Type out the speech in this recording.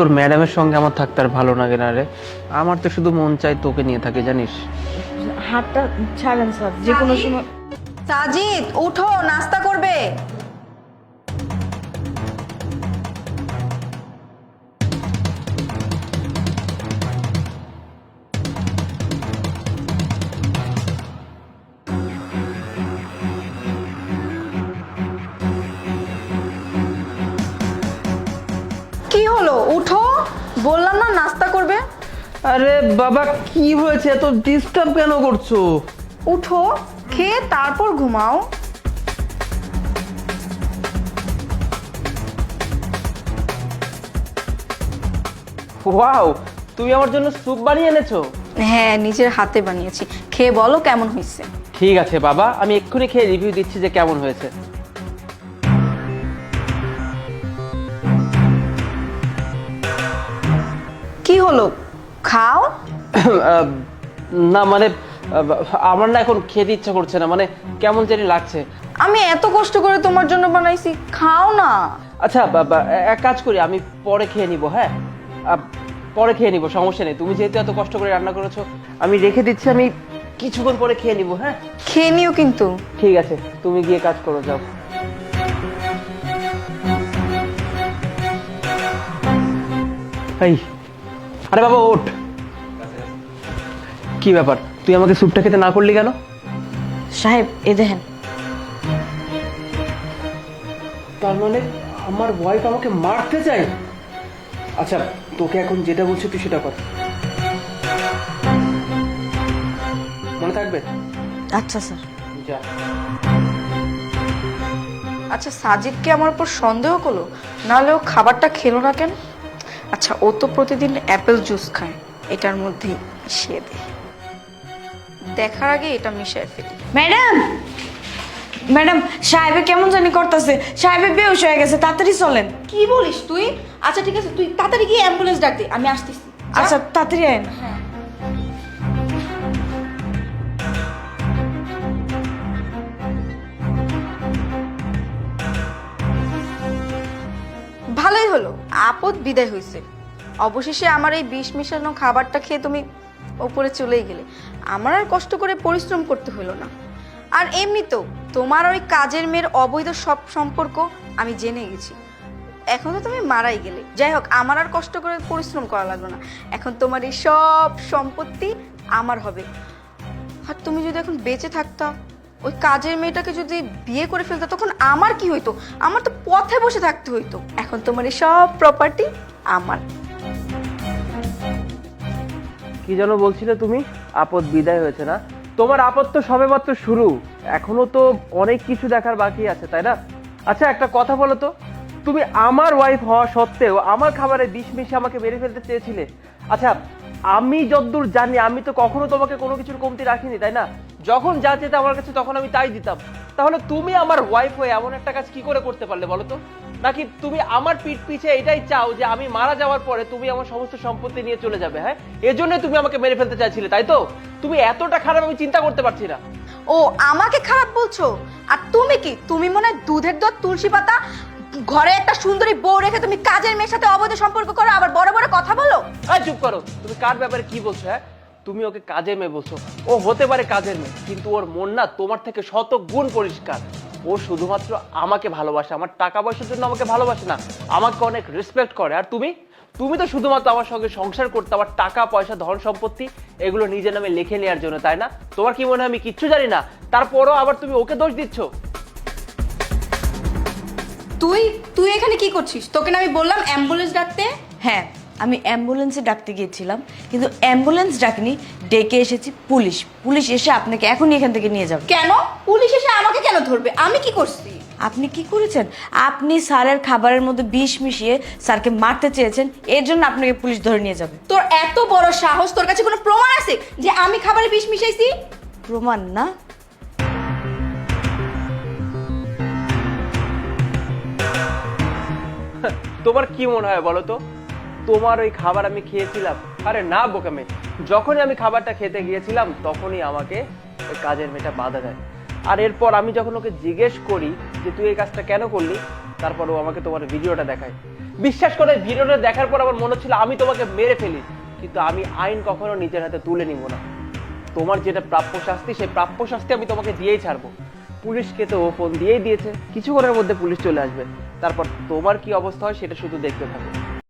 তোর ম্যাডামের সঙ্গে আমার থাকতে আর ভালো লাগে না রে। আমার তো শুধু মন চাই তোকে নিয়ে থাকে, জানিস। হাতটা ছাড়েন স্যার, যে কোনো সময়। সাজিদ উঠো, নাস্তা করবে। কি হলো, উঠো, বললাম না নাস্তা করবে। আরে বাবা, কি হয়েছে? এত ডিস্টার্ব কেন করছো? উঠো, খেয়ে তারপর ঘুমাও। ওয়াও, তুমি আমার জন্য স্যুপ বানিয়ে এনেছো? হ্যাঁ, নিজের হাতে বানিয়েছি, খেয়ে বলো কেমন হয়েছে। ঠিক আছে বাবা, আমি এক্ষুনি খেয়ে রিভিউ দিচ্ছি যে কেমন হয়েছে। কি হলো, খাও। আহ, না মানে আমার না এখন খেতে ইচ্ছা করছে না, মানে কেমন জানি লাগছে। আমি এত কষ্ট করে তোমার জন্য বানাইছি, খাও না। আচ্ছা বাবা, এক কাজ করি, আমি পরে খেয়ে নিব। হ্যাঁ, পরে খেয়ে নিব, সমস্যা নেই। তুমি যেহেতু এত কষ্ট করে রান্না করেছো, আমি রেখে দিচ্ছি, আমি কিছুক্ষণ পরে খেয়ে নিব। হ্যাঁ খেয়ে নিও কিন্তু। ঠিক আছে, তুমি গিয়ে কাজ করো, যাও। এই, আরে বাবা ওঠ। কি ব্যাপার, তুই আমাকে স্যুপটা খেতে না করলি কেন? সাহেব এ দেখেন। তার মানে আমার ওয়াইফ আমাকে মারতে চায়? আচ্ছা, তোকে এখন যেটা বলছি তুই সেটা কর, মনে থাকবে? আচ্ছা স্যার। যা। আচ্ছা, সাজিদকে আমার উপর সন্দেহ করলো, নাহলে ও খাবারটা খেলো না কেন? আচ্ছা, ও তো প্রতিদিন অ্যাপেল জুস খায়, এটার মধ্যে মিশিয়ে দে। দেখার আগে এটা মিশিয়ে ফেলি। ম্যাডাম, ম্যাডাম, সাহেবে কেমন জানি করতেছে, সাহেবে বেহুশ হয়ে গেছে, তাড়াতাড়ি চলেন। কি বলিস তুই? আচ্ছা ঠিক আছে, তুই তাড়াতাড়ি গিয়ে অ্যাম্বুলেন্স ডাক দে, আমি আসতেছি। আচ্ছা তাড়াতাড়ি আইন। ভালোই হলো, আপদ বিদায় হয়েছে। অবশেষে আমার এই বিষ মিশানো খাবারটা খেয়ে তুমি ওপরে চলেই গেলে, আমার আর কষ্ট করে পরিশ্রম করতে হলো না। আর এমনি তো তোমার ওই কাজের মেয়ের অবৈধ সব সম্পর্ক আমি জেনে গেছি। এখন তো তুমি মারাই গেলে, যাই হোক, আমার আর কষ্ট করে পরিশ্রম করা লাগলো না। এখন তোমার এই সব সম্পত্তি আমার হবে। আর তুমি যদি এখন বেঁচে থাকতা, ওই কাজের মেয়েটাকে যদি বিয়ে করে ফেলতো, তখন আমার কি হইতো? আমার তো পথে বসে থাকতে হইতো। এখন তোমার এই সব প্রপার্টি আমার। কি যেন বলছিলে তুমি? আপদ বিদায় হয়েছে না? তোমার আপদ তো সবেমাত্র শুরু, এখনো তো অনেক কিছু দেখার বাকি আছে, তাই না? আচ্ছা একটা কথা বলো তো, তুমি আমার ওয়াইফ হওয়া সত্ত্বেও আমার খাবারে বিষ মিশিয়ে আমাকে মেরে ফেলতে চেয়েছিলে। আচ্ছা, আমি যতদূর জানি আমি তো কখনো তোমাকে কোনো কিছুর কমতি রাখিনি, তাই না? যখন যা চেতে আমার কাছে তখন আমি তাই দিতাম। তাহলে তুমি আমার ওয়াইফ হয়ে এমন একটা কাজ কি করে করতে পারলে বলো তো? নাকি তুমি আমার পিঠ পিছে এটাই চাও যে আমি মারা যাওয়ার পরে তুমি আমার সমস্ত সম্পত্তি নিয়ে চলে যাবে? হ্যাঁ, এজন্য তুমি আমাকে মেরে ফেলতে চাইছিলে, তাই তো? তুমি এতটা খারাপ আমি চিন্তা করতে পারছি না। ও, আমাকে খারাপ বলছো? আর তুমি কি, তুমি মনে হয় দুধের দুধ তুলসী পাতা, ঘরে একটা সুন্দরী বউ রেখে তুমি কাজের মেয়ের সাথে অবৈধ সম্পর্ক করো, আবার বড় বড় কথা বলো। আর চুপ করো, তুমি কার ব্যাপারে কি বলছো? হ্যাঁ, তুমি ওকে কাজের মেয়ে বলছো। ও হতে পারে কাজের মেয়ে, কিন্তু ওর মন না তোমার থেকে শত গুণ পরিষ্কার। ও শুধুমাত্র আমাকে ভালোবাসে, আমার টাকা পয়সার জন্য আমাকে ভালোবাসে না, আমাকে অনেক রেসপেক্ট করে। আর তুমি তুমি তো শুধুমাত্র আমার সঙ্গে সংসার করতে, আমার টাকা পয়সা ধন সম্পত্তি এগুলো নিজের নামে লিখে নেওয়ার জন্য, তাই না? তোমার কি মনে হয় আমি কিচ্ছু জানি না? তারপরও আবার তুমি ওকে দোষ দিচ্ছ। তুই তুই এখানে কি করছিস? তোকে না আমি বললাম অ্যাম্বুলেন্স ডাকতে? হ্যাঁ, আমি অ্যাম্বুলেন্সে ডাকতে গিয়েছিলাম, কিন্তু অ্যাম্বুলেন্স ডাকিনি, ডেকে এসেছি পুলিশ। পুলিশ এসে আপনাকে এখনই এখান থেকে নিয়ে যাবে। কেন? পুলিশ এসে আমাকে কেন ধরবে? আমি কি করছি? আপনি কি করেছেন? আপনি স্যারের খাবারের মধ্যে বিষ মিশিয়ে স্যারকে মারতে চেয়েছেন, এর জন্য আপনাকে পুলিশ ধরে নিয়ে যাবে। তোর এত বড় সাহস, তোর কাছে কোনো প্রমাণ আছে যে আমি খাবারে বিষ মিশাইছি? প্রমাণ না? তোমার কি মনে হয় বলো তো, তোমার ওই খাবার আমি খেয়েছিলাম? আরে না বোকামে, যখনই আমি খাবারটা খেতে গিয়েছিলাম তখনই আমাকে ওই কাজের মেয়েটা বাধা দেয়। আর এরপর আমি যখন ওকে জিজ্ঞেস করি যে তুই এই কাজটা কেন করলি, তারপর ও আমাকে তোমার ভিডিওটা দেখায়, বিশ্বাস করে ভিডিওটা দেখার পর আমার মনে হচ্ছিল আমি তোমাকে মেরে ফেলি, কিন্তু আমি আইন কখনো নিজের হাতে তুলে নিব না। তোমার যেটা প্রাপ্য শাস্তি, সেই প্রাপ্য শাস্তি আমি তোমাকে দিয়েই ছাড়বো। পুলিশকে তো ও ফোন দিয়েই দিয়েছে, কিছুক্ষণের মধ্যে পুলিশ চলে আসবে, তারপর তোমার কি অবস্থা হয় সেটা শুধু দেখতে থাকো।